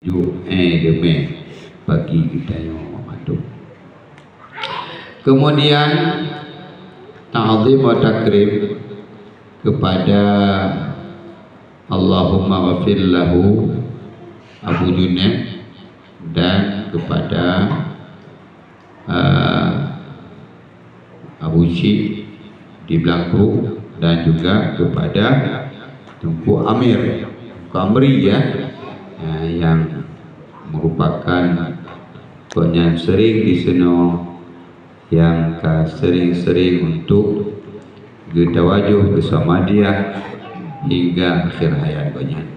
demi bagi kita yang memadu. Kemudian ta'zim wa takrim kepada Allahumma ghafir lahu Abu Junaid dan kepada Abu Syed di Belangku dan juga kepada Tunku Amir Amri yang merupakan yang sering di sana, yang sering-sering untuk bertawajuh bersama dia hingga akhir hayat banyak.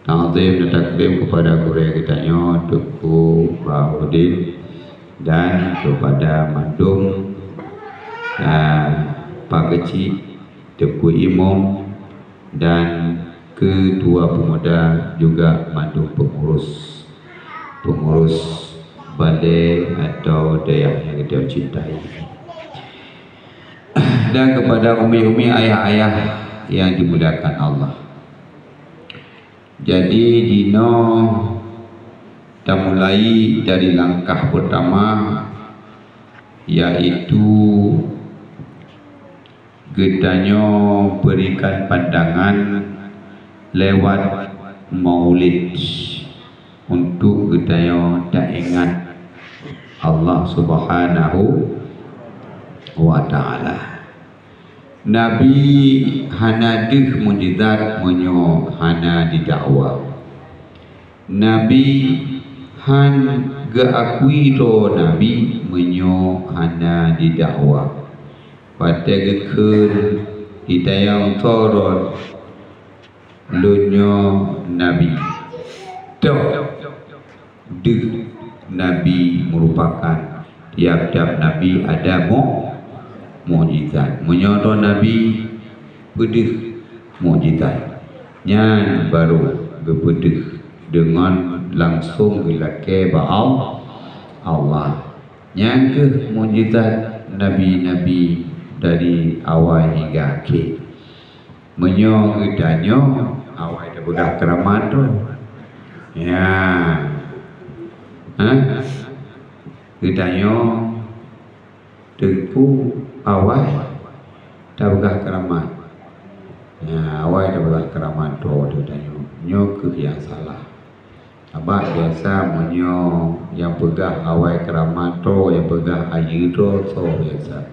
Ta'zim dan takrim kepada guru kitanya Tunku Bahudin dan kepada Mandum Pak Kecil Tunku Imam dan kedua pemuda juga Mandum pengurus balai atau daerah yang kita cintai, dan kepada umi-umi ayah-ayah yang dimuliakan Allah. Jadi Dino kita mulai dari langkah pertama, yaitu getanya berikan pandangan lewat maulid untuk getanya tak ingat Allah Subhanahu wa Ta'ala. Nabi hanadih mujizat menyo hana didakwa. Nabi han geakui do Nabi menyo hana didakwa. Pada gekun ditayang torot lunyo Nabi. Dek Nabi merupakan tiap-tiap Nabi ada mukjizat. Menyoto Nabi bedeh mukjizat. Nyan baru gebedeh dengan langsung dilake ba'al Allah. Nyan ke mukjizat Nabi-Nabi dari awal hingga akhir. Menyo gedanyo awal dah begah keramat tu. Ya. Gedanyo Tengku awal dah begah keramat. Ya, awal dah begah keramat tu gedanyo. Nyo ke yang salah. Abah biasa menyo yang pegah awal keramat tu, yang pegah ayu tu, so biasa.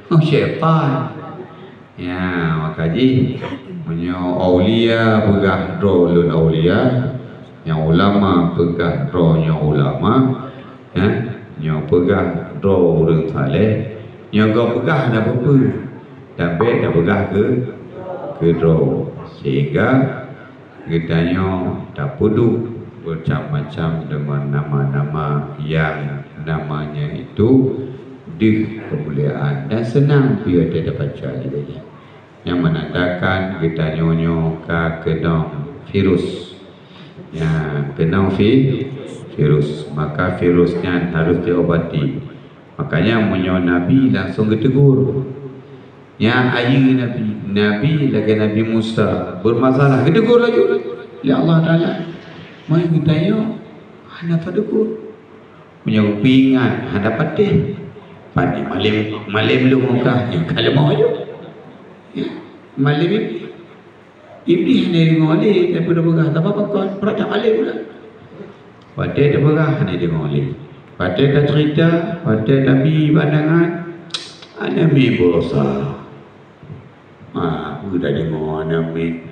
Oh syaitan. Ya, makaji menyo aulia pegah drolun aulia, yang ulama pegah drolnya ulama, yang pegah drol orang saleh, yang kau pegah dah apa? Tapi dah pegah ke drol, sehingga kitanya tak perlu bercam-macam dengan nama-nama yang namanya itu di kemuliaan dan senang dia tidak baca dia, yang menandakan kita nyonyo kena virus, ya kena virus, maka virusnya harus diobati. Makanya menyo Nabi langsung ditegur, ya ayu Nabi lagi Nabi Musa bermasalah ditegur lagi ya Allah Taala. Mai kita yo hana tegur menyo pingan hana patih pani malim lu muka yang kalau mau ayo ya malim iblis ni ngoli daripada begah tak apa kau peraja malim pula pada dia begah ni dia ngoli pada dah cerita pada Nabi pandangan Nabi berusaha udah dengar Nabi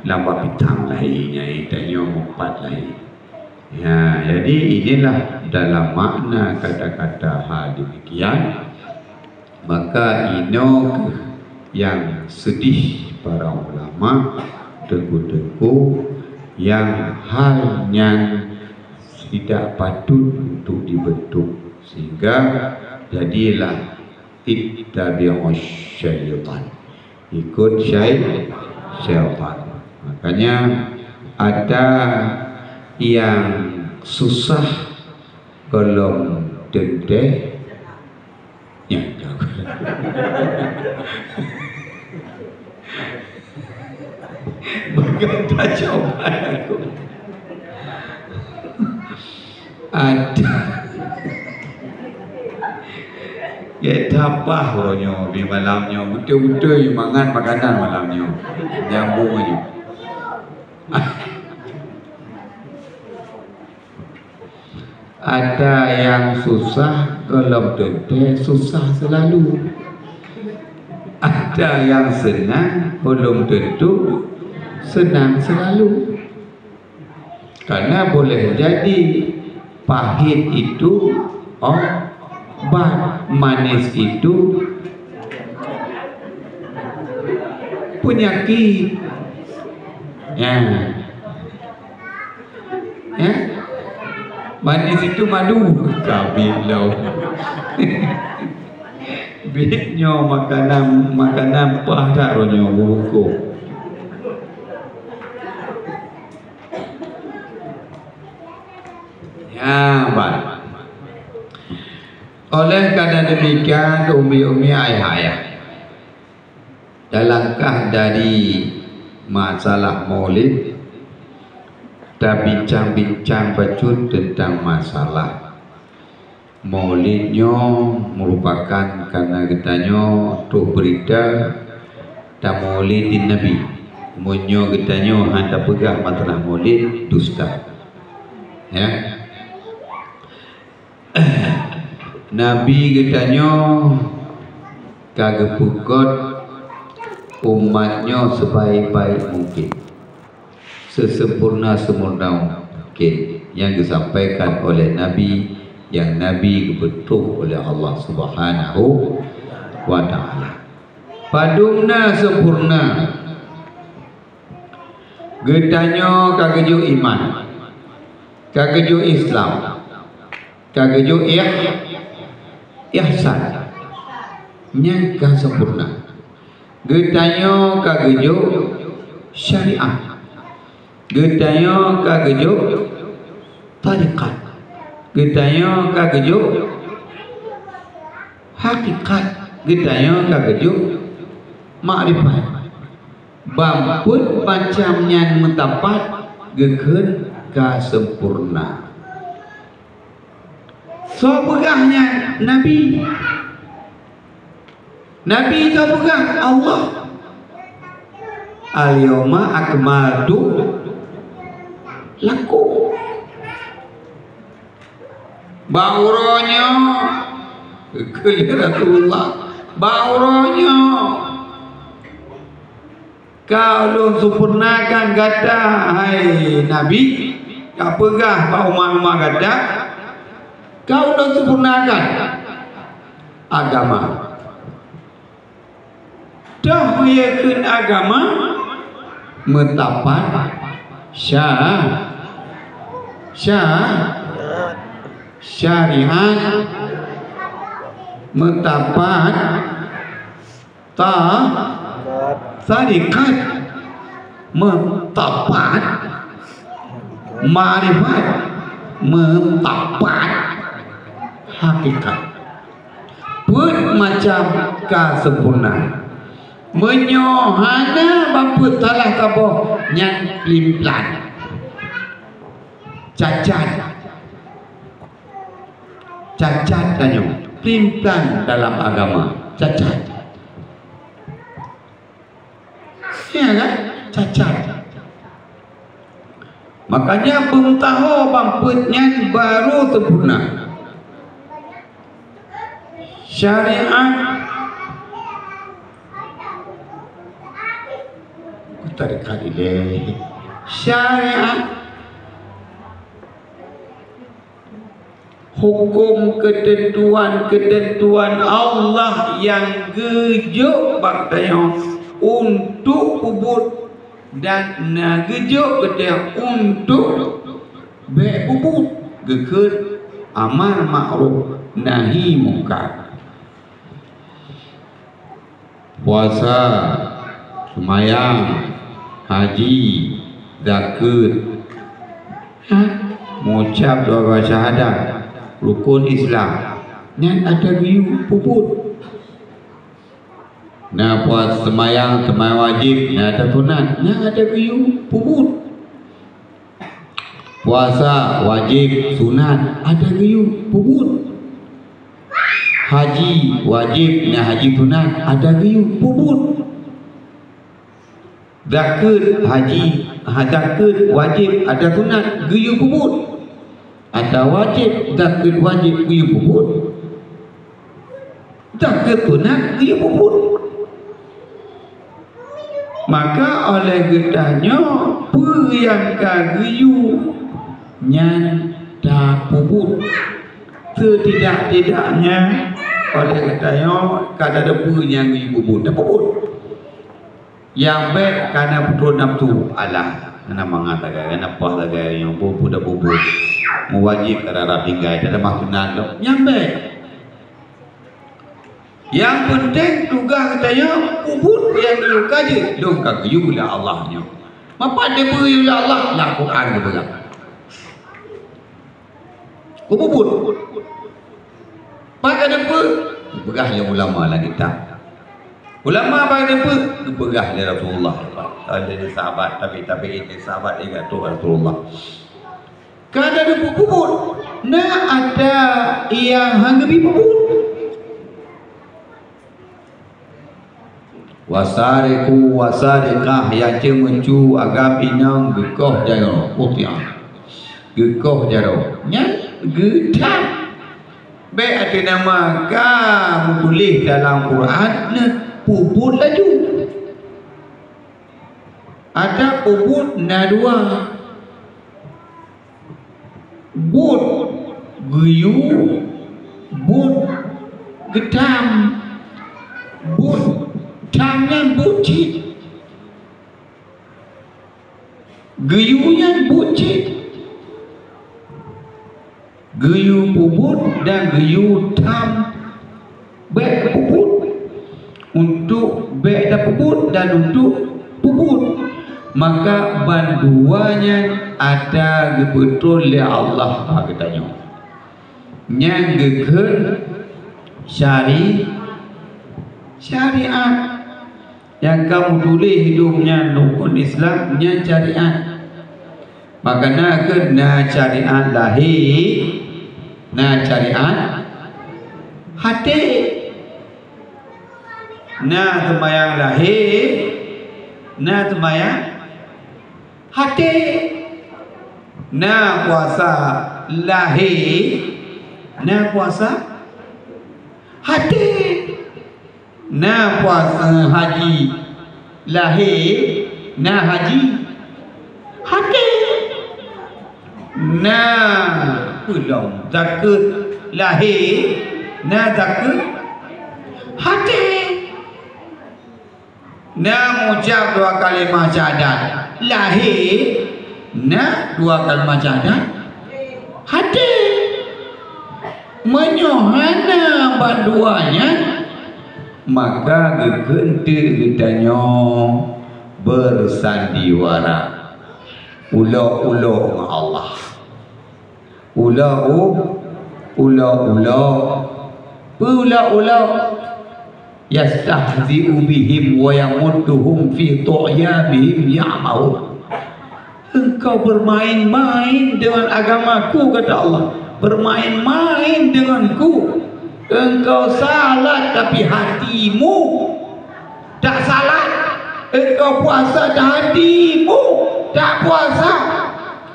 lambat pitang lainnya itanya empat lain. Ya, jadi inilah dalam makna kata-kata hal demikian. Maka ino yang sedih para ulama teguh-teguh yang halnya tidak patut untuk dibentuk, sehingga jadilah ittabi'us syaitan, ikut syaitan. Makanya ada yang susah kalau dendeh ya kata coba aku. Ada ya tapah ronyo di malamnya betul-betul mangan makanan malamnya nyambung aja. Ada yang susah kalau tentu susah selalu. Ada yang senang belum tentu senang selalu. Karena boleh jadi pahit itu obat, manis itu penyakit. Ya. Manis itu madu kabilau. Bitnya makanan pahdaronyo buku. Ya, baik. Oleh karena demikian umi-umi ayah-ayah, dalamkah dari masalah maulid kita bincang-bincang bacut tentang masalah maulidnya merupakan karena kitanya tuh berita tak maulidin Nabi. Munyo kitanya hanya pegang masalah maulid dusta. Ya. Nabi kitanya kagak pukot umatnya sebaik-baik mungkin, sesempurna mungkin yang disampaikan oleh Nabi, yang Nabi kebetul oleh Allah Subhanahu wa Ta'ala. Padumna sempurna, getanya kageju iman, kageju Islam, kageju ihsan, nyangka sempurna. Getanya kageju syariat, getanya kageju tarikat, getanya kageju hakikat, getanya kageju ma'rifat. Bampun macamnya mendapat geken kesempurna. So pegahnya Nabi itu pegang Allah. Al-yawma akmaltu lakum. Bauronya Rasulullah, bauronya kalau sempurnakan kata hai Nabi, kau pegah bau mama kata kau dah sempurnakan agama. Dah meyakin agama mentapat syariat, mentapat tarikat, mentapat ma'rifat, mentapat hakikat. Pun macam kesempurnaan menyohana bampu talah taboh yang limplan cacat tanyo limplan dalam agama cacat, ya kan, cacat. Makanya bentaho bamputnya baru sempurna. Syariat tarikat ilahi, syariat hukum ketentuan Allah yang gejuk baktayo untuk ubud dan gejuk ketia untuk beubud geket amar ma'ruf nahi mungkar, puasa, semayang, haji, zakat, mengucap doa syahadat, rukun Islam, dan ada riu puput. Nah puas semayang wajib, nah ada sunat, nah ada giyu puput. Puasa wajib sunat, ada giyu puput. Haji wajib, nah haji sunat, ada giyu puput. Zakat haji, zakat wajib, ada sunat, giyu puput. Ada wajib, zakat wajib, giyu puput. Zakat sunat, giyu puput. Maka oleh getahnya yang kagiyu nyan tak puput. Setidak-tidaknya oleh getahnya kada ada yang giyu puput, tak puput. Yang baik karena betul nafsu Allah kena mengatakan kena puas lagi yang puput dah puput mewajib kada tinggal ada maksudnya yang baik. Yang penting juga katanya puput yang diuka je dong kagiyulah Allahnya. Apa dia beriulah Allah lah Quran dia pegang. Puput. Pakai apa? Pegah yang ulama lah kita. Ulama pakai apa? Pegah dari Rasulullah. Ada di sahabat tapi ini sahabat ingat tu Rasulullah. Kada ada puput. Nah ada yang hanggapi puput. Wasariku wasarikah yang cemencu agam inang gekoh jaro putiang gekoh jaro nya gedang baik ada nama kamu tulis dalam Quran puput laju ada puput dua but giyu but gedam but tangan bucit geyunya bucit geyu puput dan geyu tam baik puput untuk baik dan puput dan untuk puput maka banduanya ada betul oleh Allah katanya yang gegen syariat yang kamu tulis hidupnya rukun Islamnya syariat makanya kena syariat lahir nah syariat hati nah sembahyang lahir nah sembahyang hati nah puasa lahir nah puasa hati nah puasa haji lahir nah haji hati nah pulang zakat lahir nah zakat hati nah mengucap dua kalimah syahadat lahir nah dua kalimah syahadat hati menyohana banduanya maka gegente getanya bersandiwara ulo-ulo dengan Allah ulo-ulo yastahzi'u bihim wa yamudduhum fi tu'yanihim ya'mahun. Engkau bermain-main dengan agamaku kata Allah, bermain-main denganku. Engkau salat tapi hatimu tak salat. Engkau puasa dan hatimu tak puasa.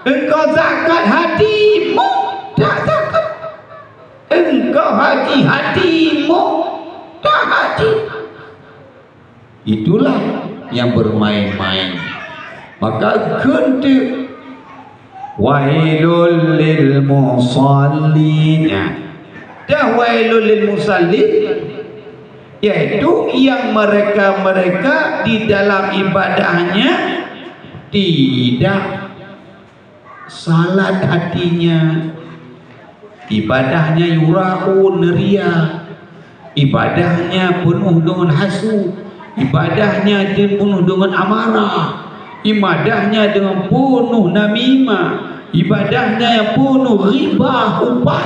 Engkau zakat hatimu tak zakat. Engkau haji hatimu tak haji. Itulah yang bermain-main. Maka ganti wailul lil musallin. Dah wailul lil musallin, yaitu yang mereka di dalam ibadahnya tidak salat hatinya, ibadahnya yura'un riya, ibadahnya penuh dengan hasud, ibadahnya penuh dengan amarah, ibadahnya dengan penuh namimah, ibadahnya yang penuh riba umpat,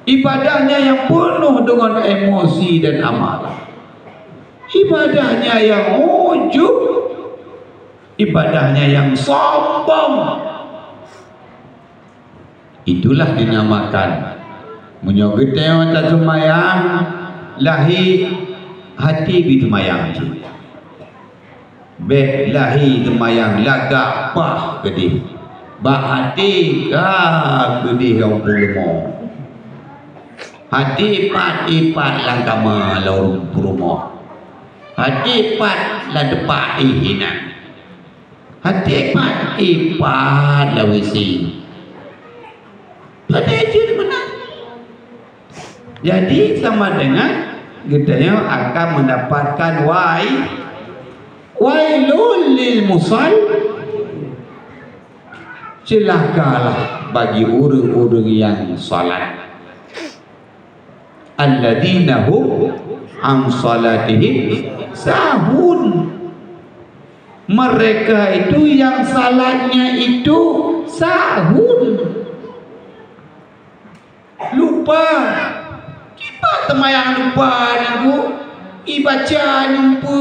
ibadahnya yang penuh dengan emosi dan amarah. ibadahnya yang ujub, ibadahnya yang sombong. Itulah dinamakan menyogete tak semayang lahi hati bi semayang je. Be lahi semayang lagak pah kedih. Ba hati ka kedih yang pulumo. Hati pat ipat langkama laurung pulumo. Hati ipat la depa ihina. Hati ipat lawisi. Jadi menang. Jadi sama dengan kita akan mendapatkan wailul lil musall. Celakalah bagi orang-orang yang salat. Alladzina hum an salatihim sahun. Mereka itu yang salatnya itu sahun. Lupa. Kita temayang lupa niku. Ibaca lupa.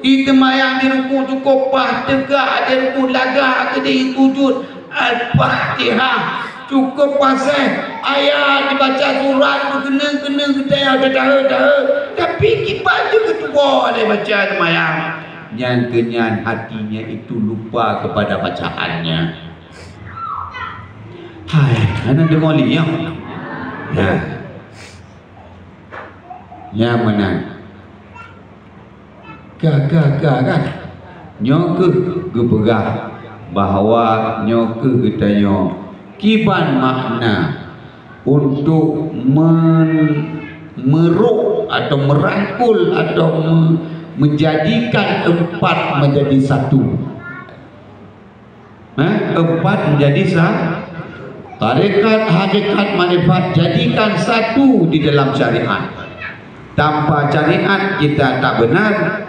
Temayang di ruku tu kopah tegak di ruku lagak ke di sujud Al-Fatihah. Cukup pasal ayat dibaca surat tu kena kita ada dah. Tapi kita juga ketua dia baca temayang. Yang kenyan hatinya itu lupa kepada bacaannya. Hai, ana dengar liang. Ya menang. Gagah kan. Nyoke geberah bahawa nyoke kitanya kiban makna untuk meruk atau merangkul atau menjadikan empat menjadi satu. Empat menjadi satu. Tarekat, hakikat, manifat jadikan satu di dalam syariat. Tanpa syariat kita tak benar.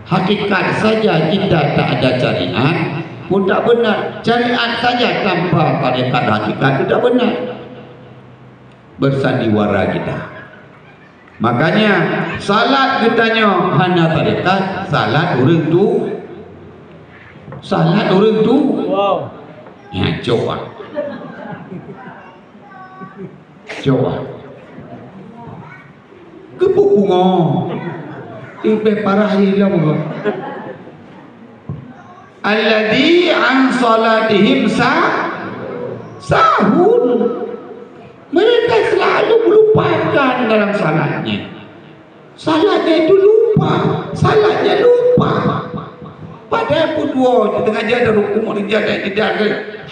Hakikat saja kita tak ada syariat pun tak benar. Syariat saja tanpa tarekat hakikat tidak benar. Bersandiwara kita. Makanya salat kitanya hanya tarekat, salat orang tu. Wow. Ya, coba. Kepuk bunga. Ibe parah hilang. Alladhi an salatihim sahun. Mereka selalu melupakan dalam salatnya. Salatnya itu lupa. Padahal pun dua di tengah jalan rukuk dia tidak.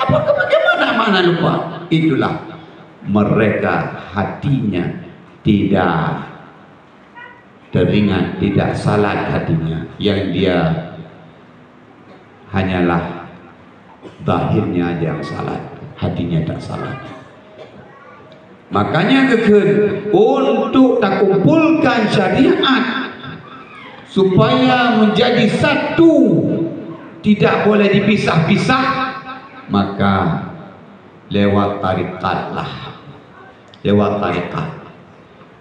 Apakah bagaimana mana lupa? Itulah mereka hatinya tidak teringat, tidak salat hatinya. Yang dia hanyalah zahirnya aja yang salat, hatinya tak salat. Makanya untuk tak kumpulkan syariat supaya menjadi satu, tidak boleh dipisah-pisah, maka lewat tarikat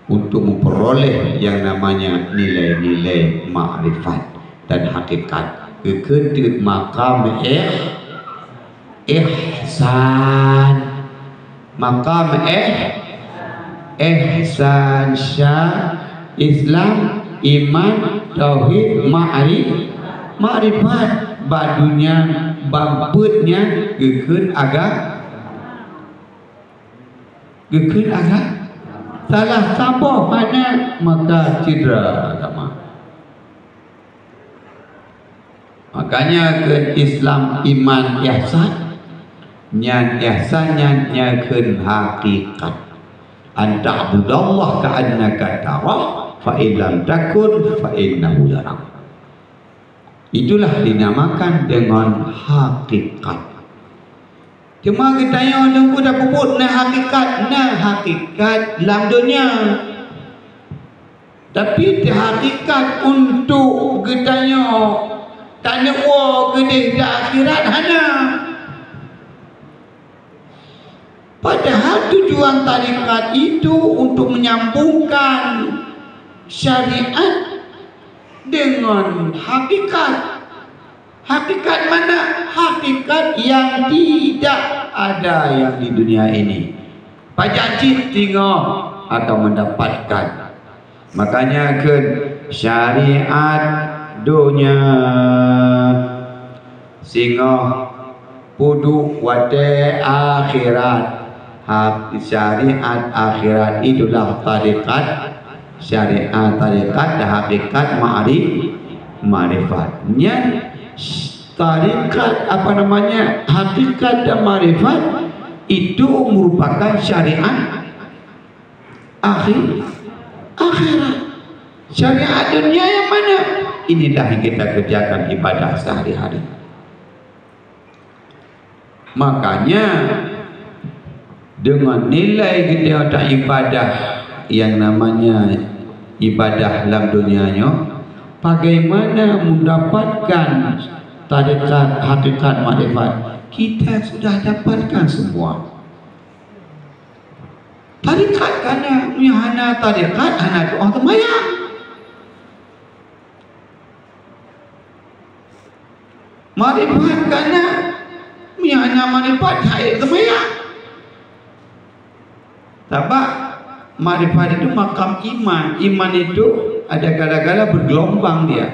untuk memperoleh yang namanya nilai-nilai ma'rifat dan hakikat. Kekedut makam ihsan, makam ihsan syah, Islam, iman, tauhid, ma'rifat. Badunya, bamputnya gekun agak salah sabar mana maka cedera agama. Makanya ke Islam, iman, ihsan, nyan ihsan nyan keun hakikat. Anta abudallah ka'annaka tarah fa illam takun fa innahu yarak. Itulah dinamakan dengan hakikat. Cuma kita yang nunggu dah puput hakikat dalam dunia. Tapi hakikat untuk kita tanya gede di akhirat hana. Padahal tujuan tarikat itu untuk menyambungkan syariat dengan hakikat. Hakikat mana? Hakikat yang tidak ada yang di dunia ini. Pajak cip tinggal akan mendapatkan. Makanya ke syariat dunia singa pudu wate akhirat. Syariat akhirat itulah tarikat. Syariat tarikat dan hakikat ma'rifatnya. Tarikat apa namanya, hakikat dan ma'rifat itu merupakan syariat akhirat. Syariat dunia yang mana? Inilah yang kita kerjakan ibadah sehari-hari. Makanya dengan nilai kita ada ibadah yang namanya ibadah dalam dunianya, bagaimana mendapatkan tarikat hakikat makrifat? Kita sudah dapatkan semua. Tarikat karena hana tarikat hana doa temayang. Makrifat karena hana makrifat hai temayang. Sebab makrifat itu makam iman. Iman itu ada kala-kala bergelombang dia.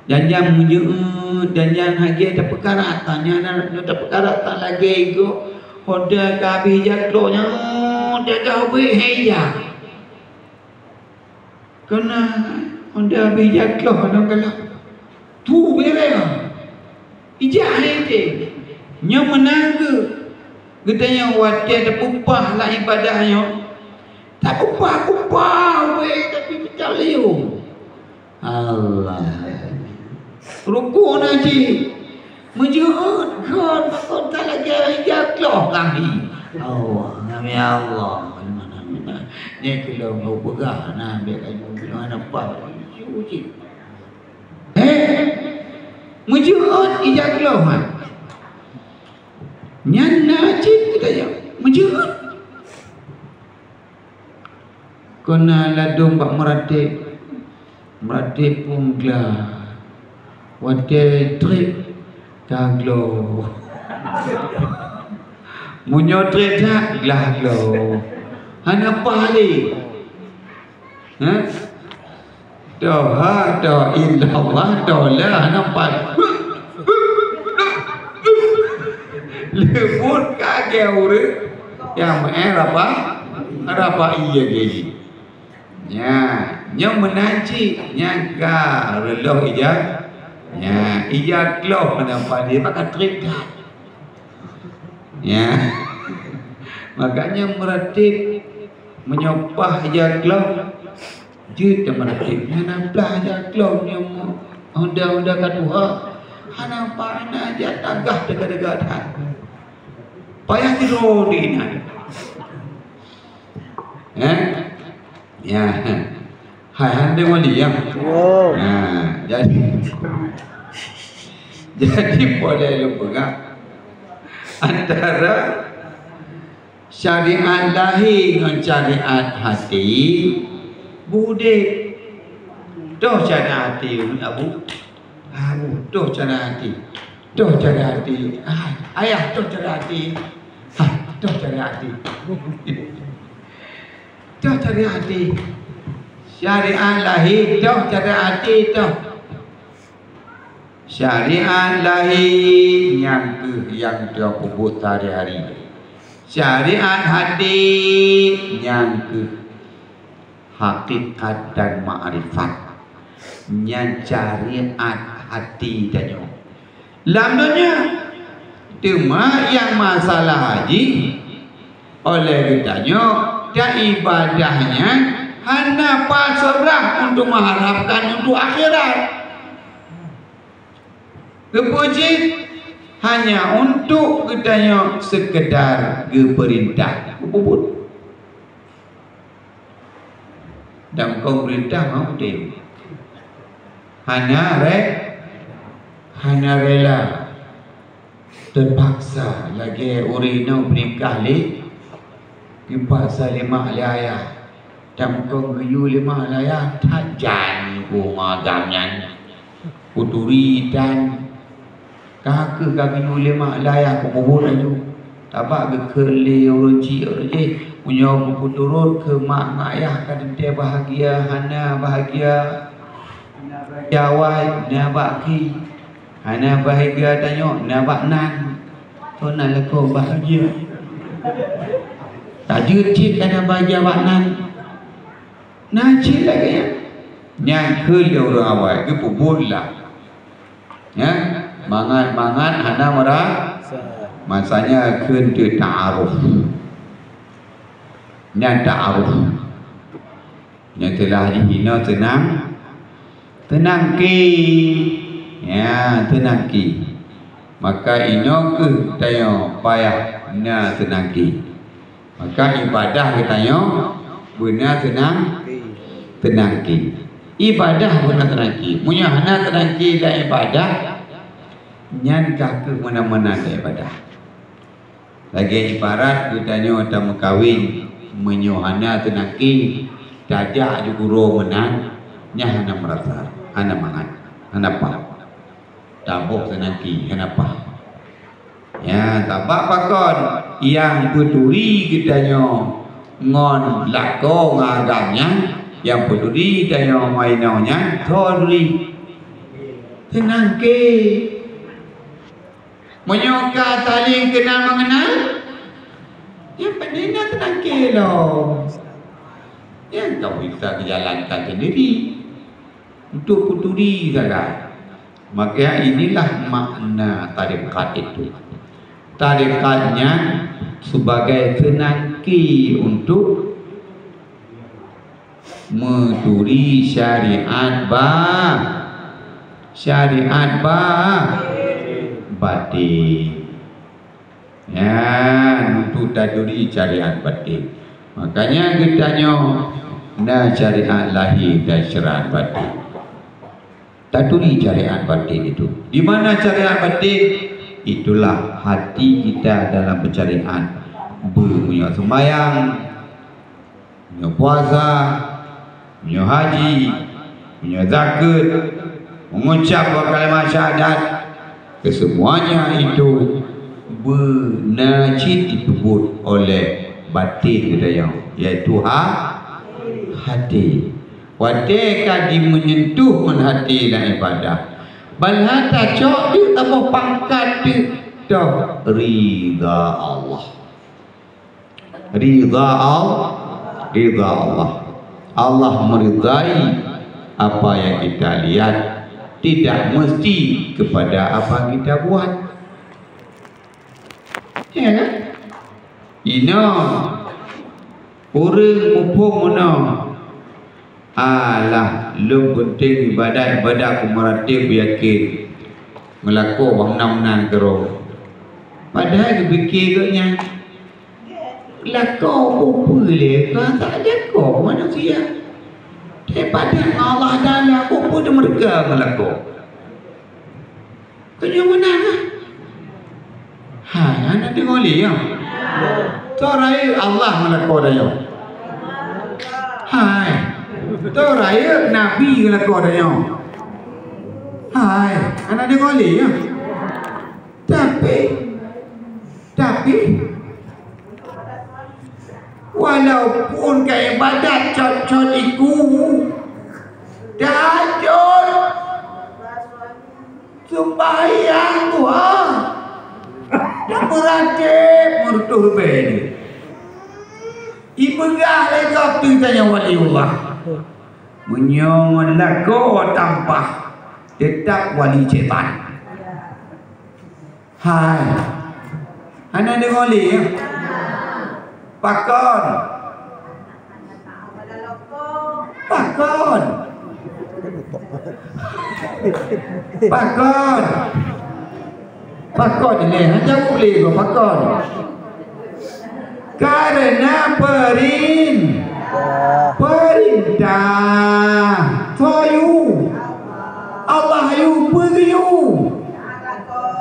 Janjang menjeut, janjang lagi ada perkara tanya ada perkara tak lagi go. Hoda kabeh jatlonya dia gawe heya. Kena hoda kabeh jatlo kala tu bere. Ijah itu. Nya menangga. Gedanya wati ada upah lah ibadahnya. Tak upah weh tapi betul liu. Allah. Rukun haji. Menjehut kan makon tak lagi jatuh kami. Allah, kami Allah. Ni kalau mau pegah nak ambil kayu mana apa? Uji. Menjehut ijatuh kan. Nyan najib kita ya menjehut. Kena ladung bak meratip pun glah. Wate trip taglo. Munyo trip tak glah glo. Hana pali. Doa doa illallah doa hana pali. Lebut kagak urut yang apa iya gini ya yang menaji nyangka reloh ijak ya ijak loh kenapa dia pakai terikat ya makanya meratip menyopah ijak loh jut meratipnya nambah ijak loh yang udah kedua hana pana aja tagah dekat-dekatan payah tidur di ini. Ya. Hai hande wali ya. Nah, jadi boleh lu pegang antara syariat lahir dengan syariat hati bude. Doh syariat hati abu. Doh syariat hati. Doh syariat hati. Ayah doh syariat hati. Doh cari hati. Doh cari hati. Syariat lahir doh cari hati doh. Syariat lahir yang dia kubut hari-hari. Syariat hati yang hakikat dan ma'rifat. Yang syariat hati danyo. Lamanya cuma yang masalah haji oleh ditanya dan ibadahnya hanya pasrah untuk mengharapkan untuk akhirat. Kepuji hanya untuk ditanya sekedar keperintah. Dan kau perintah mau dia hanya rela terpaksa lagi urino berikah li dipaksa lima ayah Tam kong geyu lima laya tajan ku magamnya kuturi dan kaki geyu lima laya ku bubur itu tabak gekeli uruji punya buku turun ke mak ayah kan dia bahagia hana bahagia jawai nabaki hana bahagia tanya nabak nan tu nak lekor bahagia tak jujit hana bahagia bak nan najis lagi ya yang kerja orang awal ke pun lah ya mangan hana marah masanya kerja ta'aruf yang ta'aruf yang telah dihina tenang ki ya tenang ki maka ino ke tayo payah na tenang ki maka ibadah kita benar tenang ki ibadah benar tenang ki punya hana tenang ki dan ibadah nyan ke mana-mana dan ibadah lagi ibarat kita ada mengkawin menyohana tenang ki dajak di guru menan nya hana merasa hana mangan hana pa tabuk tenang ki hana pa ya tabak pakon yang peduli kita ngon lako ngagamnya yang peduli dan yang mainnya tolong tenang ke menyoka saling kenal mengenal yang pentingnya tenang ke loh yang kau bisa jalankan sendiri untuk peduli saja maka inilah makna tarikat itu tarikatnya sebagai tenangki untuk meturi syariat batin ya untuk taduri syariat batin makanya kita na syariat lahir dan syariat batin taduri syariat batin itu di mana syariat batin itulah hati kita dalam pencarian punya sembahyang punya puasa punya haji punya zakat mengucap kalimat syahadat kesemuanya itu benajid disebut oleh batin kita yaitu hati wadeka di menyentuh hati dan ibadah balhata cok di tambah pangkat di dah ridha Allah Allah meridai apa yang kita lihat tidak mesti kepada apa kita buat ya kan ino orang mumpung mana alah lu penting ibadah kumaratif yakin melaku bang 6 kero padahal dipikirnya lakau boleh kan tak ada kau manusia daripada Allah Ta'ala apa dia mereka melaku kena menang hai anak tengok lihat torai Allah melaku dia hai torai Nabi melaku dia hai anak tengok lihat tapi walaupun ke ibadat cot-cot iku dajol sembahyang Tuhan dan beratib mertuh beli ibegah lekap tu tanya waliullah menyoman lako tanpa tetap wali cetan hai anak dengar lihat pakon ini hanya boleh kau pakon karena perintah toyu Allah yu pergiu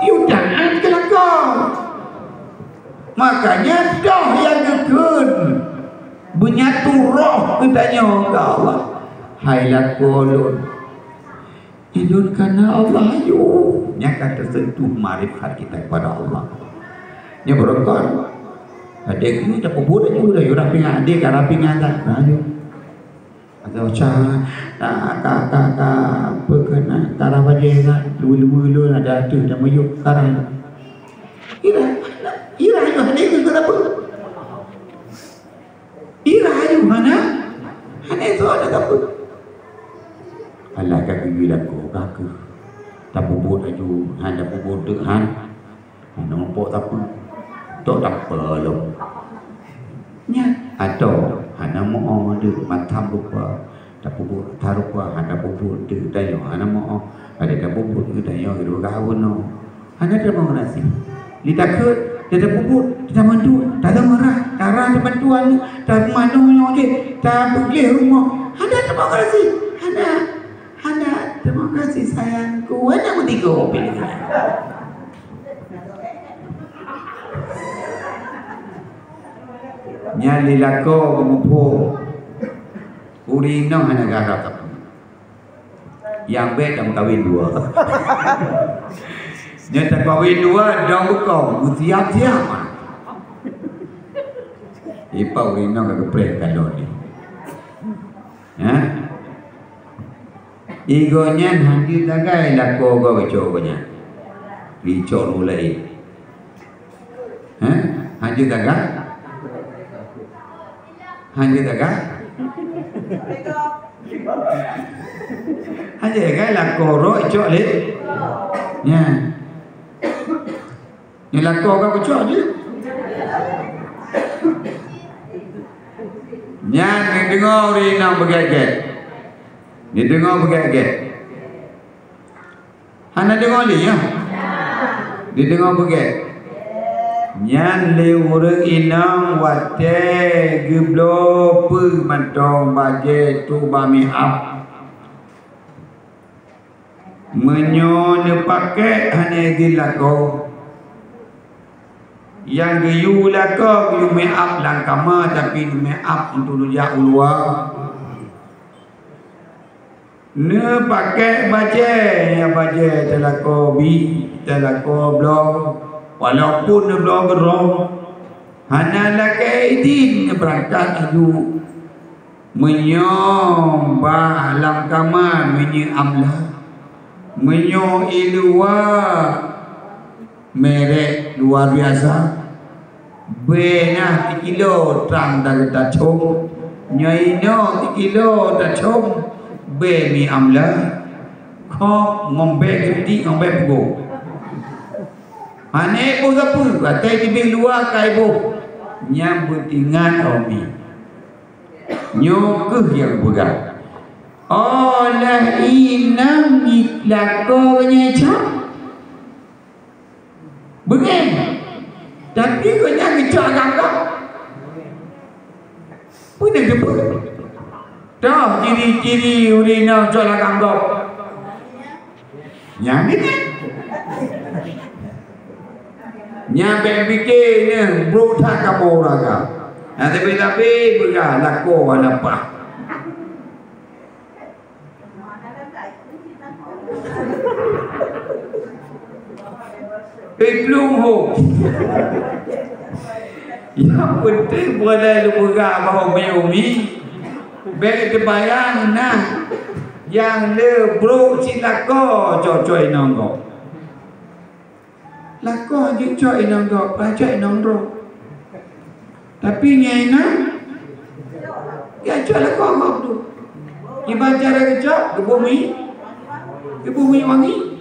yu jangan kelakar makanya dah yang gekun Benyatu roh katanya ke Allah. Hai lakolun. Idun karena Allah ayu. Nya tersentuh marifat kita kepada Allah. Nya berokor. Adik ini dah pebut aja udah orang pingat adik karena pingat tak. Ayo. Atau cah kakak berkena karena bajengan dulu ada tu dah mayuk karang. Ira ayu adik itu kenapa? Ira ayu mana? Adik tu ada apa? Allah kaki bilang kaki tak bubut aju hanya bubut dengan nampak tak apa tak apa lo nya atau hanya mau ada matam lupa tak bubut tarupa hanya bubut de dayo hanya mau ada tak bubut de dayo itu kawan no hanya terima kasih litakut tidak bubut tidak mandu tak ada marah darah di bantuan tak manu je tak pergi rumah hanya terima kasih hanya terima kasih sayangku. Mana mau tiga pilih? Nyali lako mengupu urino hanya garap tapi yang beda kawin dua. Nyata kawin dua dong bukan tiap-tiap. Ipa urino kegeprek kalau ni. Ya. Igonya nanti tagai lako go coba Dicok mulai. Hanji tagai? Hanji tagai? Hanji tagai lako ro cok le. Ya. Ni lako go cok je. Nyan ni dengar ri nang begaget. Dia dengar begat-begat. Hana dengar li ya? Dia dengar begat. Nyan le urang inang wate geblo pu mantong baje tu bami ap. Menyo ne pakai hanya dilako. Yang geyu lako geyu me up langkama tapi me up untuk rujak ulua. Ne pakai baje telako bi telako blog walaupun ne blog berong hanya lakai din berangkat aju menyom ba langkama menyi amla menyo ilua merek luar biasa benah 3 kilo trang dah tacom nyai no 3 kilo tacom be mi amla kho ngombe gedi ngombe bugo ane po gapu katai di luar kai bo nyam butingan omi nyok yang buga olah inam iklako nyecap begen tapi ko nyang ngecak gangga punya debu dah ciri-ciri urina jola kanggap. Yang ini. Nyampe bikinnya bruta kamu raga. Nanti tapi bukan lako apa. Belum ho. Yang penting boleh lupa bahawa umi. Baik terbayang nah yang le bro cilako cocok nonggo lako je cocok nonggo baca nonggo tapi nyai na ya cocok lako ngop tu ibaca cocok ke bumi wangi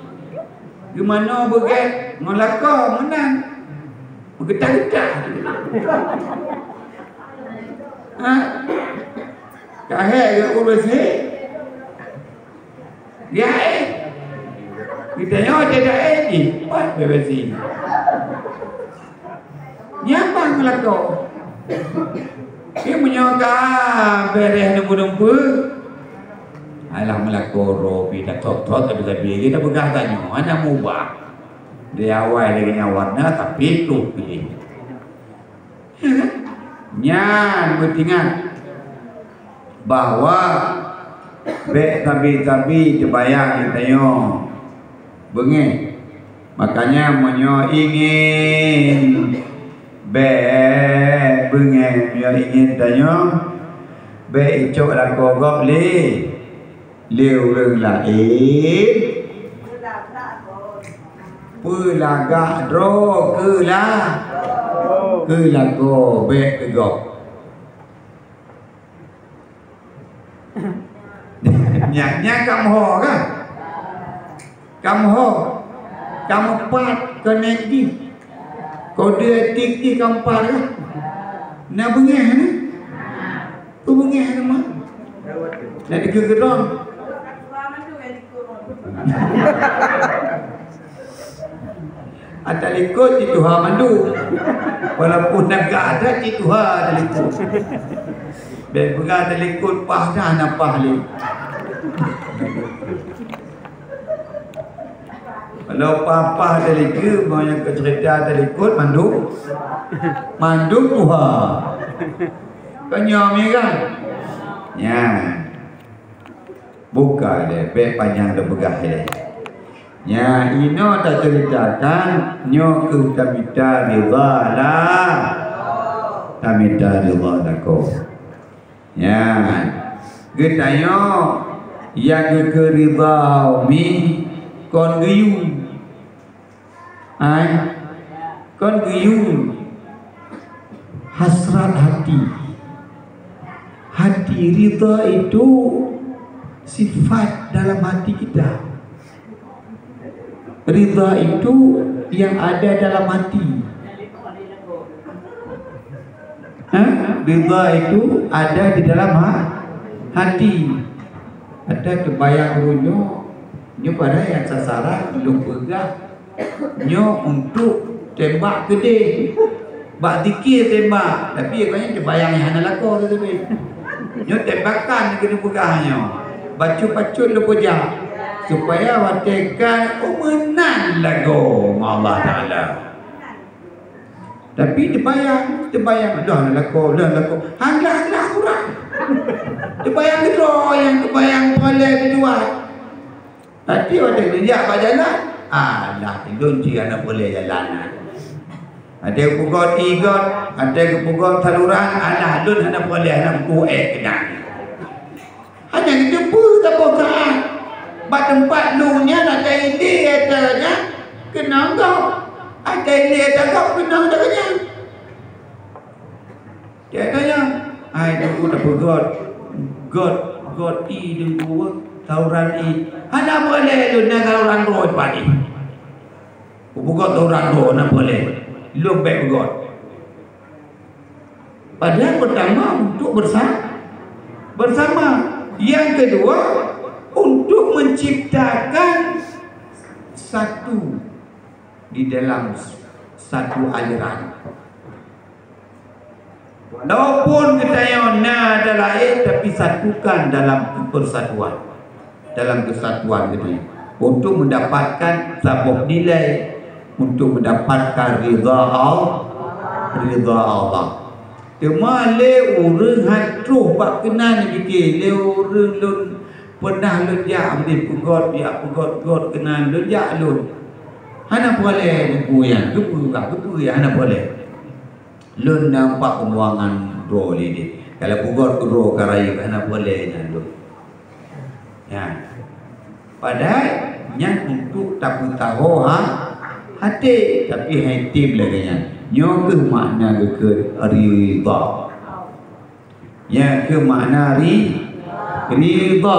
ke mana begat ngelako menang bergetar-getar kahek ke urus dia kita nyawa tidak ni buat bebasi nyapa melako dia menyoga bereh nempu-nempu alah melako robi dah tot-tot tapi kita pegang tanya mana mubah dia awal dengan warna tapi tu pilih nyan bertingan bahwa be tabi-tabi terbayang tayo bengih. Makanya menyo ingin be bengih menyo ingin tayo be icok lako gop li liu leng lain pulagak dro ke lako be ke gop Nyaknya kamu ho kan? Kamu ho, kamu pat konektif. Kode etik di kamu pat kan? Nak bengih ni? Tu bengih ni mah? Nak dikegerong? Ada likut di Tuhan mandu. Walaupun negara ada di Tuhan ada likut. Beberapa ada likut pah dah nampak li. Kalau papa ada likut, banyak cerita ada likut mandu Tuhan. Kenyam ni kan? Ya. Buka dia, beg panjang dah begah dia. Ya, ino tak ceritakan nyo ke tamita ridha lah. Tamita ridha dako. Ya. Getayo yang ke ridha mi kon geyung. Ai kon geyung hasrat hati. Hati ridha itu sifat dalam hati kita. Ridha itu yang ada dalam hati. Ridha itu ada di dalam hati. Ada terbayang runyo nyo pada yang sasaran belum pegah nyo untuk tembak gede. Bak dikir tembak, tapi katanya terbayang yang hana lako tu tapi. Nyo tembakan kena pegahnya. Bacu-bacu lu pejak supaya watekan menang lagu Allah Ta'ala. Tapi terbayang dah lagu hanglah kurang. Terbayang itu yang terbayang boleh dibuat. Nanti watek dia apa jalan? Alah tidur dia nak boleh jalan. Ada pugot igot, ada pugot saluran, alah lun nak boleh nak kuek kena. Hanya kita pun tak boleh. Bak tempat lunya nak ada ide katanya kena kau. Ada ide kata kau kena katanya. Dia katanya, ai aku tak pegot. God i dengku tauran i. Ana boleh lu nak tauran roh padi. Pegot tauran roh nak boleh. Lu baik pegot. Padahal pertama untuk bersama. Yang kedua untuk menciptakan satu di dalam satu aliran. Walaupun kita na ada lain tapi satukan dalam persatuan, dalam kesatuan ini untuk mendapatkan sebuah nilai, untuk mendapatkan ridha Allah. Cuma le urang hatruh bak kenan fikir le urang lun pernah lun ya ambil pegot kenan lun ya lun. Hana boleh kuyan kepu ya hana boleh. Lun nampak pembuangan roh ini. Kalau pegot roh karai hana boleh lun. Ya. Padahal yang untuk tak tahu hati tapi hati belakangnya. Nyo ke makna ke ridha. Ya ke makna ridha.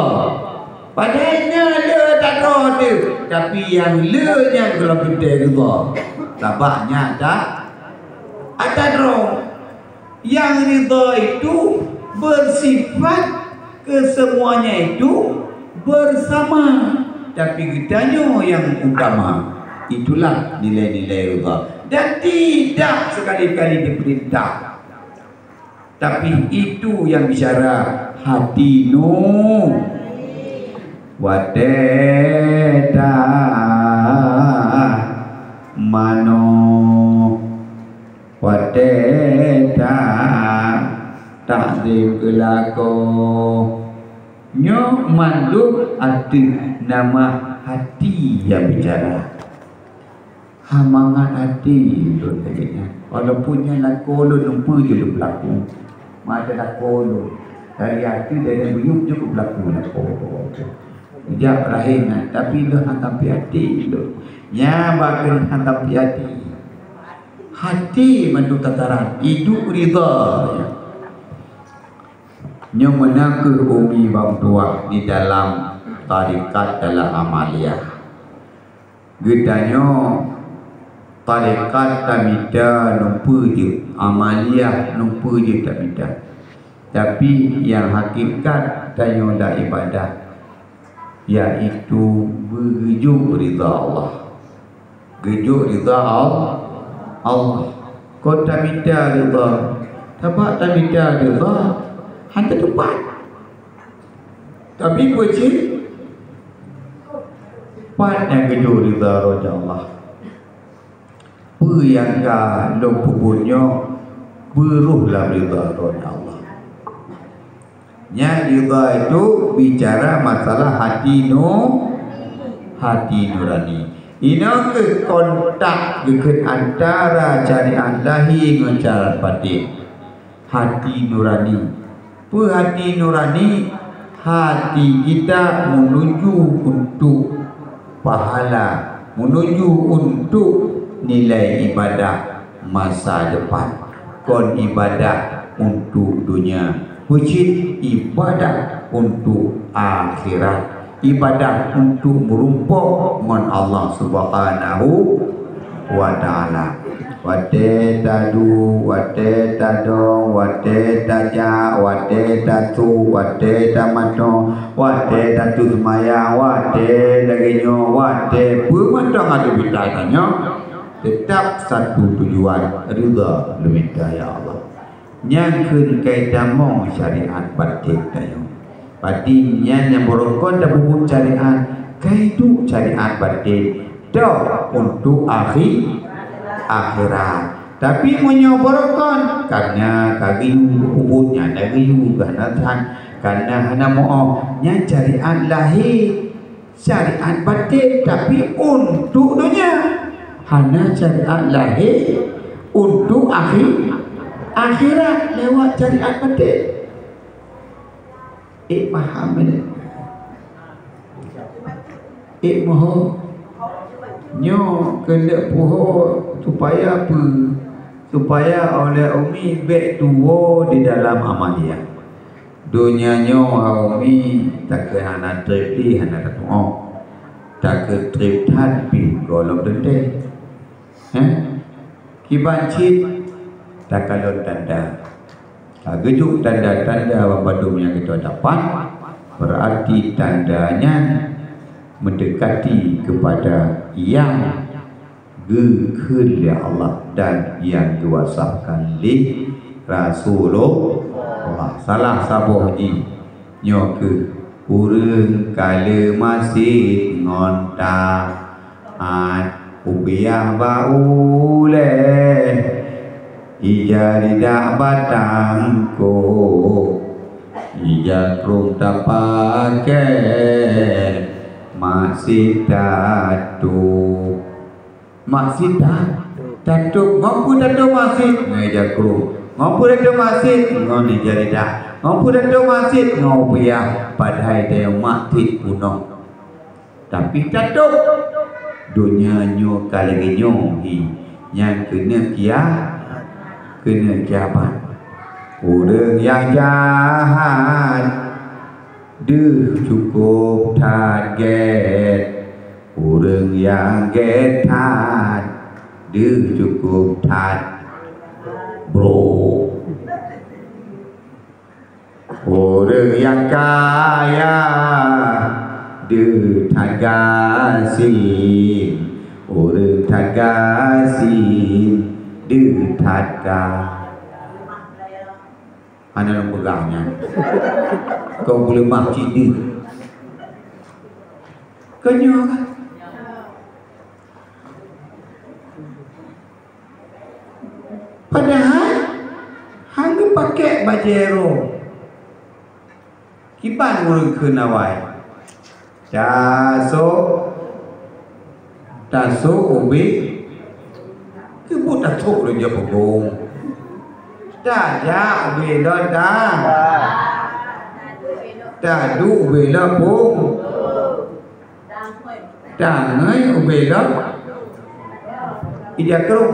Padahal le tak roh tu, tapi yang le nya kalau kita ridha. Tabaknya tak ada roh. Yang ridha itu bersifat kesemuanya itu bersama, tapi kitanya yang utama. Itulah nilai-nilai ridha. Dan tidak sekali-kali diperintah, tapi itu yang bicara hati nu wadeta mano wadeta takzim kelako nyo manduk ada nama hati yang bicara. Hamangan hati tu katanya. Walaupun yang laku lu lupa je lu berlaku. Ada laku lu dari hati dari buyuk je berlaku laku. Ijak rahim tapi lu hantar pi hati lu. Nya bakal hantar pi hati. Hati mandu tataran hidup ridha. Nya menaku umi bang tua di dalam tarikat dalam amaliyah. Gedanya tarikat tamida lupa je, amaliyah lupa je tamida. Tapi yang hakikat tanyolah ibadah, iaitu bergejuk ridha Allah. Gejuk ridha Allah. Kau tamida ridha, tapak tamida ridha, hantar tempat. Tapi kecil, part yang gejuk ridha roja Allah. Yang kalau punya beruhlah ridha roja Allah. Nya ridha itu bicara masalah hati nurani. Ina ke kontak ke antara syariat lahir dengan syariat batin. Hati nurani. Hati nurani, hati kita menuju untuk pahala, menuju untuk nilai ibadah masa depan. Kon ibadah untuk dunia, wujud ibadah untuk akhirat. Ibadah untuk merumpuk dengan Allah Subhanahu wa taala. Wate tadu, wate tadong, wate taja, wate tatu, wate tamato, wate tatu semaya, wate daginyo, wate pemandang ada bitanya. Tetap satu tujuan, ridha lumita ya Allah. Nyangkun kaitamo syariat batin tayo. Batinnya yang berokon dan bubuk syariat, kaitu syariat batin. Dah untuk akhirat. Tapi menyoborkan karena kagiu ubudnya kagiu karena hana mau nya syariat lahir, syariat batin tapi untuk dunia. Hana syariat lahir untuk akhirat lewat syariat batin. Paham ni? Moho nyo kena poho supaya apa? Supaya oleh umi baik tua di dalam amaliyah. Dunia nyo umi tak ke hana terti hana tatuo. Tak ke triptan pi golong dende. Kibancit tak kalon tanda. Gejuk tanda-tanda wabadum yang kita dapat berarti tandanya mendekati kepada yang kehendak Allah dan yang diwasakan oleh Rasulullah. Salah sabuh ni nyoke urang kala masih ngontak ubiah baule ijari dak batangko ija krum tak pakai masih tatu ngapu tatu masih ija krum ngapu tatu masih ngon ijari dak ngapu tatu masih ngopiah padahal dia mati punong tapi tatu dunia nyo kali nyo yang kena kiamat. Orang yang jahat cukup target. Orang yang getat cukup bro. Orang yang kaya gasing. Orang tak gasing Detadka Hanya yang pegangnya kau boleh masjid dia kenyang kan padahal hanya pakai bajero. Kiban urang kenawai. Taso ubi. Kebut taso lu je pogong. Dah ubi dah dah. Tadu ubi dah pung. Tangai ubi dah. Ija keruk.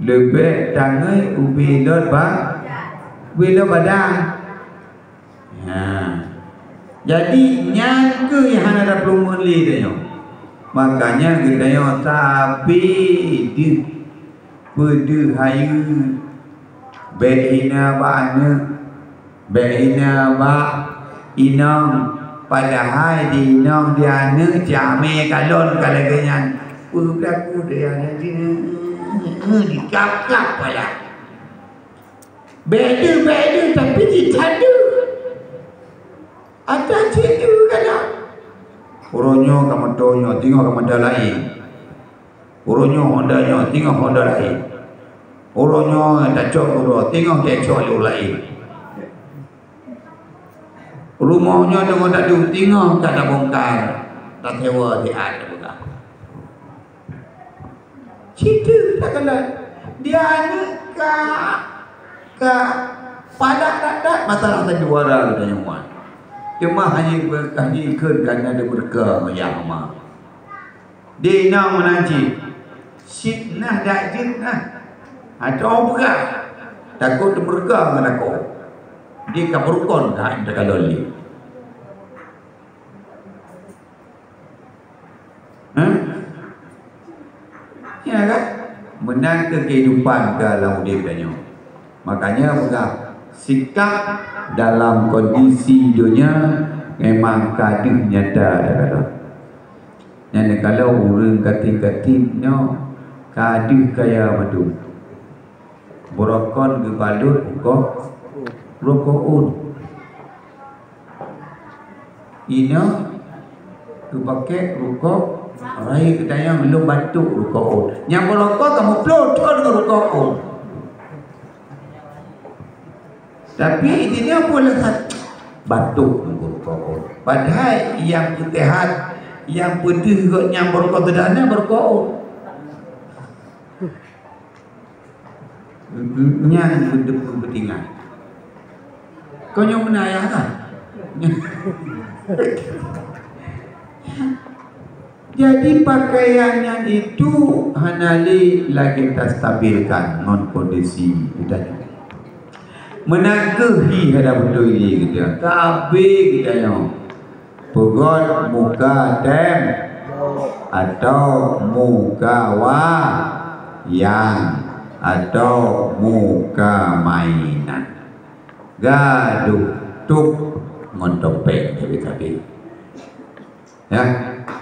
Lebih tangai ubi dah bang. Ubi dah badang. Jadi nyangka yang ada perlu meli dia. Makanya kita yang tapi di pada hayu beina ba inang padahal di inang dia ne jame kalon kalau ganyan berlaku dia nanti dikap-kap pula beda tapi ditanda ada cerita kan uronyo kamu tonyo tengok kamu dah lain uronyo hondanya tengok honda lain uronyo tak cok uro tengok dia cok lu lain rumahnya dengan tak tengok tak ada bongkar tak sewa dia ada bukan cerita tak kena dia ni ke padak tak masalah tadi warang dan yang wan cuma hanya berkaji kerana ada berkah yang mah. Dia nak menanti. Sitnah dak jinnah. Ada apa? Takut berkah dengan aku. Dia kaburkon dah ada kaloli. Ya kan? Menang ke kehidupan ke dalam hidup dia. Makanya bukan sikap dalam kondisi dunia memang kadang nyata ada. Yang kalau orang kating-katingnya kadang kaya madu. Borokon ke balut kok rokoun. Ina ke pakai rokok rai kedayang belum batuk rokoun. Yang borokon kamu plotol ke rokoun. Tapi dia boleh batuk berkau. Padahal yang putihan, yang putih kot yang berkau terdana berkau. Yang bertingan. Kau yang menayah kan? Jadi pakaiannya itu hanali lagi tak stabilkan non kondisi udahnya. Menanggahi ada benda ini kita tapi kita yang pegot muka tem atau muka yang atau muka mainan gaduh tuk ngontopeng tadi ya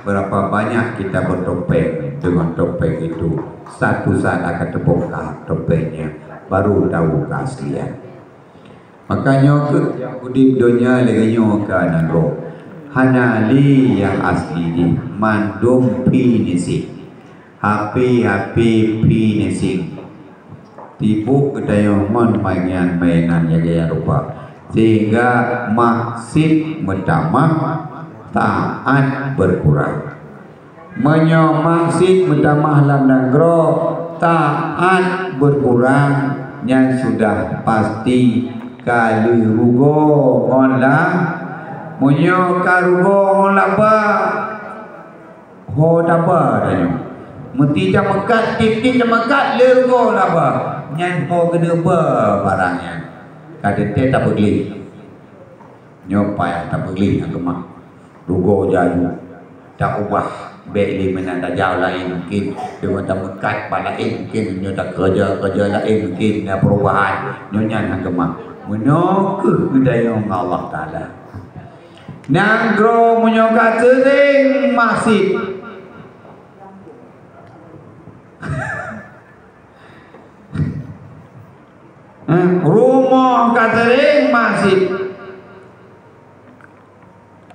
berapa banyak kita bertopeng dengan topeng itu satu saat akan terbongkar topengnya baru tahu keaslian. Makanya ke udip dunia leganyo kanan roh hanali yang asli di mandum pi nisi happy pi nisi tipu kedayo mon mainan yang gaya rupa sehingga maksud mentamah taat berkurang menyomaksud mentamah landangro taat berkurang yang sudah pasti kali rugo onlah munyo karugo onlah ba ho daba danyo mesti jamakat titik jamakat le rugo lah ba nyan ho kena ba barangnya kada te tak beli nyopai tak beli agama rugo jaju tak ubah beli menan tak jauh lain mungkin dengan tak mekat lain mungkin nyo tak kerja lain mungkin perubahan nyonya agama menyokuh budaya Allah Ta'ala nangro menyokat sering masih rumah katering masih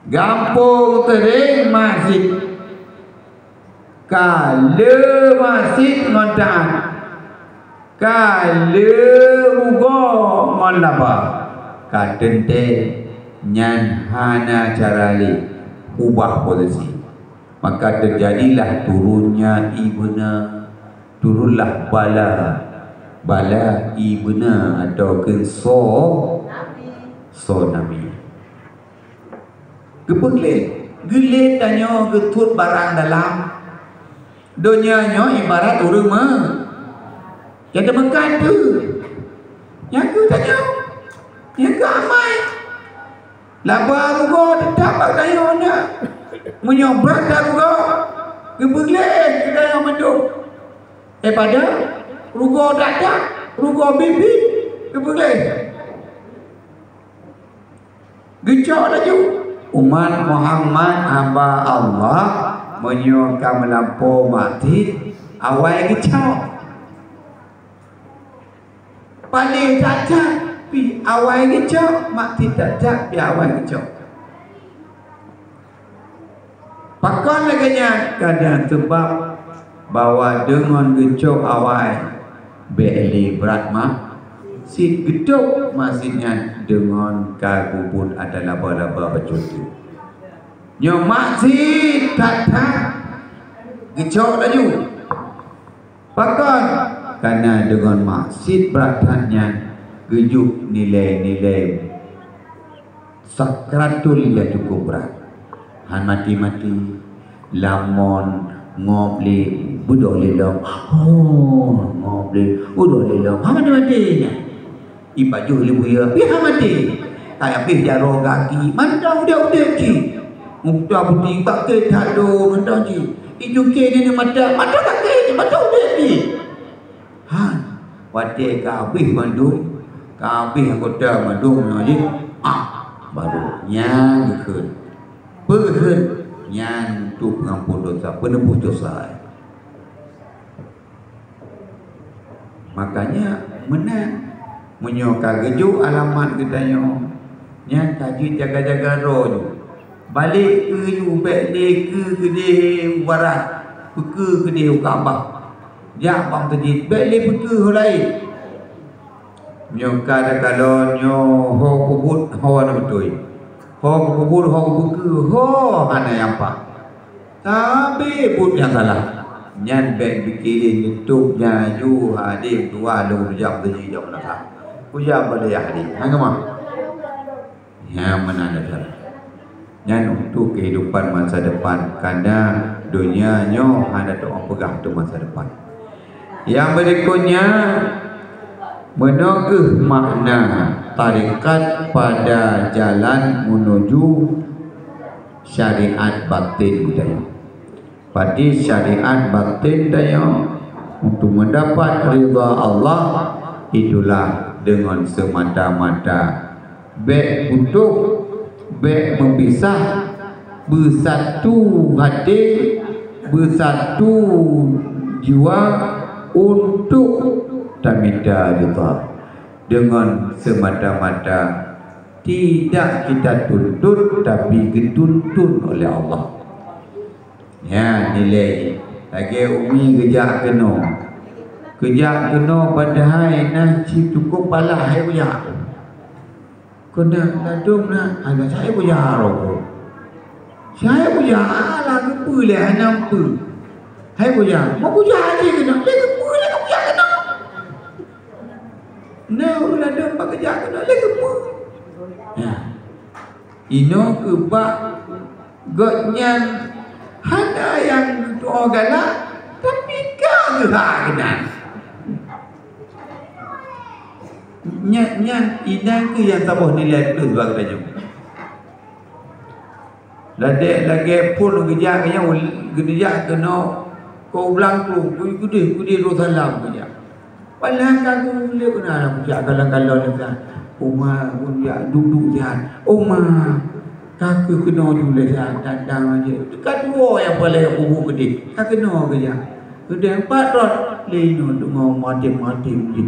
gampung tering masih kale masih ngontaan Kala ugo malaba kadente nyan hana carali ubah posisi, maka terjadilah turunnya ibna, turunlah bala ibna atau so nabi. Gele tanya getut barang dalam donyanya ibarat urang mah yang temekan tu yang ku tanya yang ku amai laba rugo tetap tanya nya menyobrak dah rugo gebelek kita yang menduk pada rugo dadak rugo bibit gebelek gecok laju umat Muhammad hamba Allah menyuka melampau mati awal gecok paling dadak pi awal gecok mati dadak pi awal gecok pakon laganya kadang sebab bahwa dengan gecok awal beli berat mah si gedok maksudnya dengan kabubut adalah laba-laba bercuti nyomak si dadak gecok laju pakon karena dengan maksud beratnya gejuk nilai-nilai sakratul yang cukup berat. Han mati-mati lamon ngobli budolilong ngobli budolilong mati-mati ibaju libu ya mati kayak pih jaro kaki mantau udah ki muka putih tak ke tado mantau ji ijo ke ni mata tak ke mata udah ki wate kabih mandung kabih kota mandung aje baru nyang keun nyang untuk ngampun dosa penebus dosa makanya menang menyoka geju alamat kitanya nyang kaji jaga-jaga roh balik ke yu balik ke gede barat ke gede Kaabah ya bang tadi beli buku hulai nyoka ada kalau nyo ho kubut ho ana betul ho kubut ho buku ho ana yang pak tapi but yang salah nyan bek bikirin youtube nya ju hadir dua lu jam tadi jam nak puja boleh hadir hang mah yang mana ada nyan untuk kehidupan masa depan karena dunia nyo ada doa pegang tu masa depan. Yang berikutnya menogah makna tarikat pada jalan menuju syariat batin daya. Pada syariat batin daya untuk mendapat ridha Allah itulah dengan semata-mata baik untuk baik mempisah bersatu hati bersatu jiwa untuk tamida ridha dengan semata-mata tidak kita tuntut tapi dituntun oleh Allah. Ya nilai lagi umi kerja kena padahal nak cukup pala hai punya kena ladung nak ada saya punya rokok saya punya ala kepulih nampu hai punya mau punya aja kena nah, ulah ada pak kerja kena lagi apa? Ya. Ino kebak gotnya ada yang doa galak tapi kau kena. Nyan inang ke yang tabah nilai tu sebab kita jumpa. Lagi pun kerja kena kau ulang tu kudi rosalam kerja. Palang kagu boleh kena nak kalau lepas Umar pun dia duduk dia Umar kakak kena juga dia datang aja dekat dua yang boleh kubu gede kakak kena ke dia gede 4 rot lino dengan mati je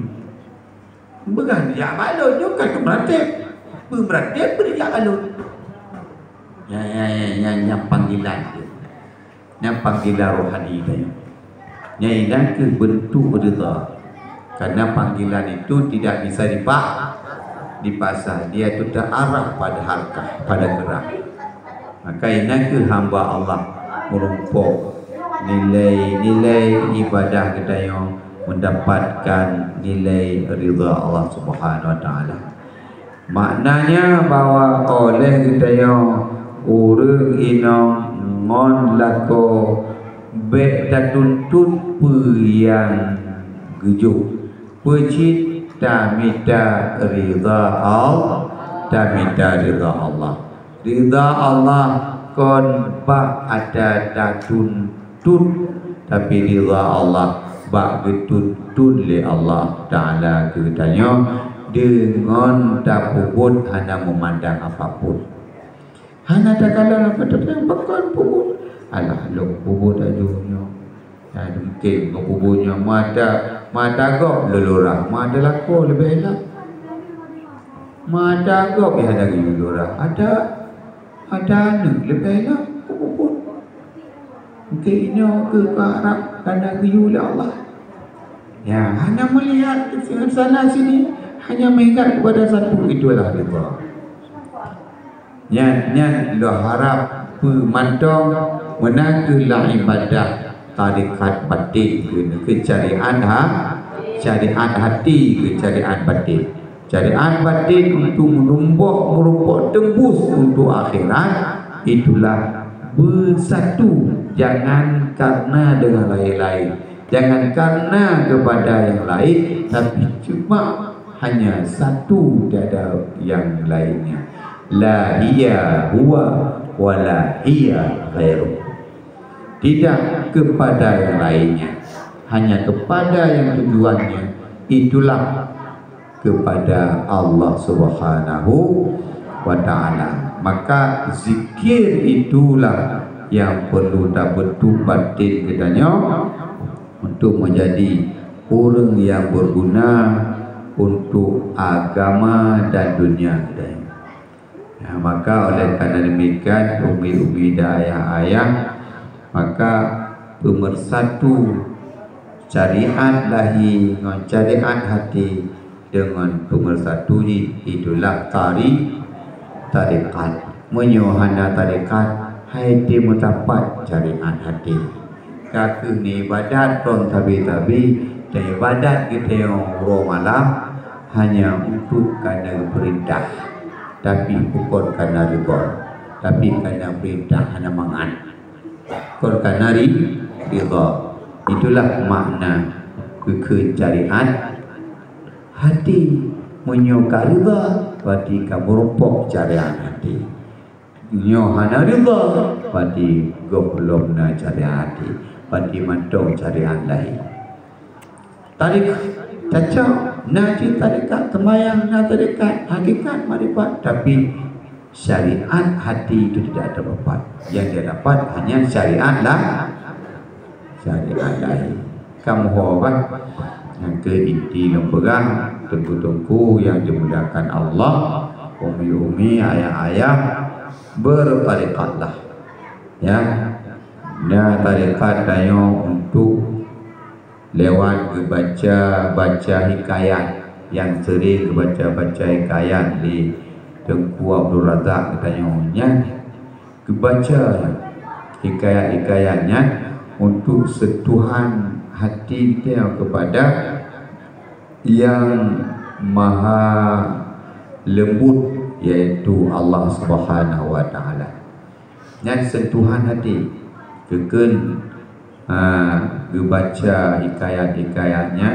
bukan dia balon juga ke mati berdia balon yang panggilan yang panggilan rohani dia yang ke bentuk berita Karena panggilan itu tidak bisa dipasah, dia itu terarah pada harkah, pada gerak. Maka ini ke hamba Allah merumpuk nilai-nilai ibadah kita yang mendapatkan nilai ridha Allah Subhanahu Wa Taala. Maknanya bahwa oleh kita yang urang ino ngon lako be tuntut yang gejuk pecit tamita ridha Allah, tamita ridha Allah. Ridha Allah kon bak ada tuntut, tapi ridha Allah bak betuntut le Allah Taala katanya dengan tak puput hanya memandang apapun. Hanya tak kalah apa yang bakal puput. Alah lo puput ajunya. Ya mungkin puputnya mata gok lelurah, mata lako lebih elok. Mata gok ya ada lelurah. Ada anak lebih elok puput. Mungkin ini ke Arab karena oleh Allah. Ya hanya melihat ke sana sini, hanya mengingat kepada satu, itulah ridha. Nyan lo harap pemantong menakulah ibadah tarikat batin ke carian hati ke carian batin. Carian batin untuk merumpuk tembus untuk akhirat, itulah bersatu, jangan karena dengan lain-lain, jangan karena kepada yang lain, tapi cuma hanya satu, tiada yang lainnya. La hiya huwa wa la hiya ghairu. Tidak kepada yang lainnya, hanya kepada yang tujuannya, itulah kepada Allah Subhanahu wa Ta'ala. Maka zikir itulah yang perlu tak betul batin katanya untuk menjadi orang yang berguna untuk agama dan dunia kita. Ya, maka oleh karena demikian umi-umi dan ayah-ayah, maka pemersatu syariat lahi dengan syariat hati dengan pemersatu itulah tarikat. Menyohana tarikat hati mutapat syariat hati. Kaku ni ibadat pun tabi-tabi, dan ibadat kita yang malam hanya untuk karena perintah, tapi bukan karena ridha, tapi karena perintah hanya mangan. Bukan karena ridha. Itulah makna kesyariat hati. Menyuka ridha berarti kamu rumpuk syariat hati. Nyohana ridha berarti goblokna syariat hati, berarti mantong syariat lain. Tarik cacau naji tarikat temayang na tarikat hakikat marifat, tapi syariat hati itu tidak dapat. Yang dia dapat hanya syariat lain. Kamu hormat yang ke inti lembaga tengku-tengku yang dimudahkan Allah, umi-umi, ayah-ayah, bertarikatlah. Ya, tarikat dayo untuk lewat baca hikayat, yang sering baca hikayat di Tengku Abdul Razak katanya, kebaca hikayat-hikayatnya untuk sentuhan hati kita kepada yang maha lembut, yaitu Allah Subhanahu wa Ta'ala. Yang sentuhan hati keken baca hikayat-hikayatnya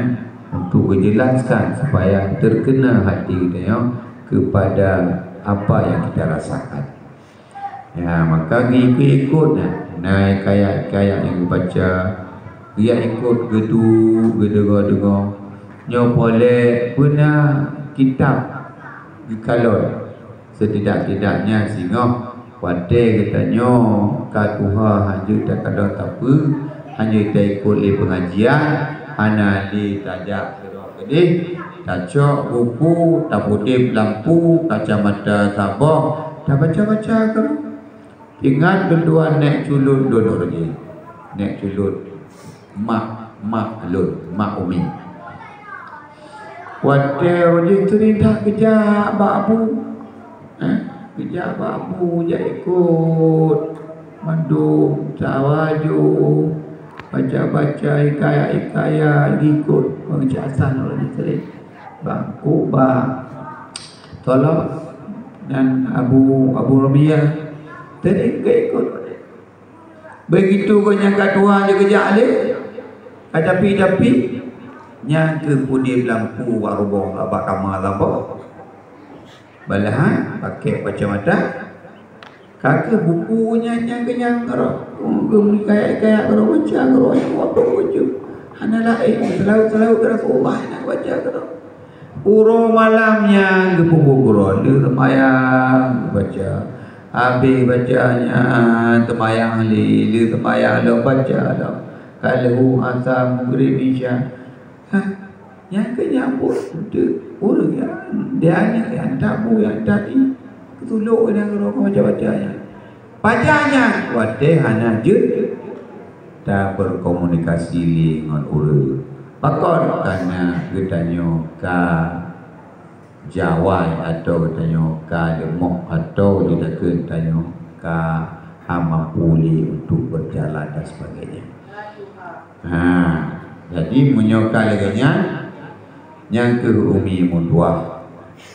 untuk menjelaskan supaya terkena hati kita kepada apa yang kita rasakan. Ya, maka ikut naik hikayat yang dibaca, dia ikut gedu-gedu nyopole punya kitab dikalon setidak-tidaknya sehingga pada katanya katuha hanya tak ada apa, hanya kita ikut le pengajian, hanya ditajak kedih, tajak buku, tak putih lampu, kacamata tabak, tak baca-baca ke. Ingat kedua nek culut dulu lagi, nek culut mak umi. Wadah je tu ni dah kejar babu. Kejar babu je ikut mandung tawaju baca-baca hikayat-hikayat ikut pengecasan oleh sering bangku bang tolong dan Abu Ramiyah tadi ikut begitu kau nyangka tua je kejar dia tapi nyangka pun dia lampu warubong labak kamar labak balahan pakai kacamata kakak bukunya nyang kerok kayak kerok baca kerok yang waktu baca hana lain selalu kerok Allah nak baca kerok uro malamnya gebuku kerok dia temayang baca habis bacanya temayang dia temayang dia baca dah kalau asam maghrib isya yang kenyambut dia orang dia hanya yang tabu yang tadi ketuluk dengan kerok baca-bacanya bacanya wadih hana je tak berkomunikasi dengan orang pakon karena katanya ka jawai atau katanya ka demok atau tidak katanya ka hama puli untuk berjalan dan sebagainya. Jadi menyokal leganya yang ke umi munduah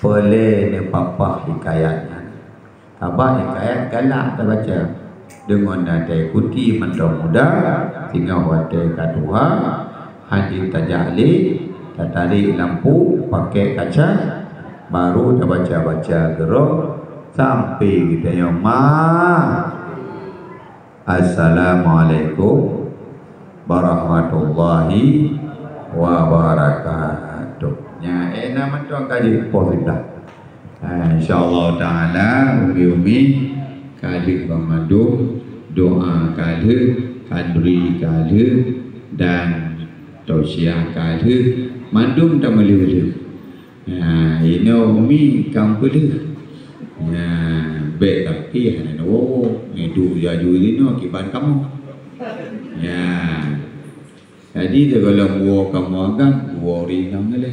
boleh ni papa hikayatnya abah hikayat galak tak baca dengan nada kuti mentong muda tinggal wadai kadua hadis tajali tak tarik lampu pakai kaca baru dah baca-baca gerok sampai kita yang Assalamualaikum warahmatullahi wabarakatuh. Ya, nama tuan kaji positif. InsyaAllah Ta'ala umi-umi kali pemandu doa kali kandri kali dan tausiah kali mandum tak melulu. Ini umi kampul. Baik tapi hanya itu jaju ini akibat kamu. Jadi kalau buah kamu akan buah ringan le.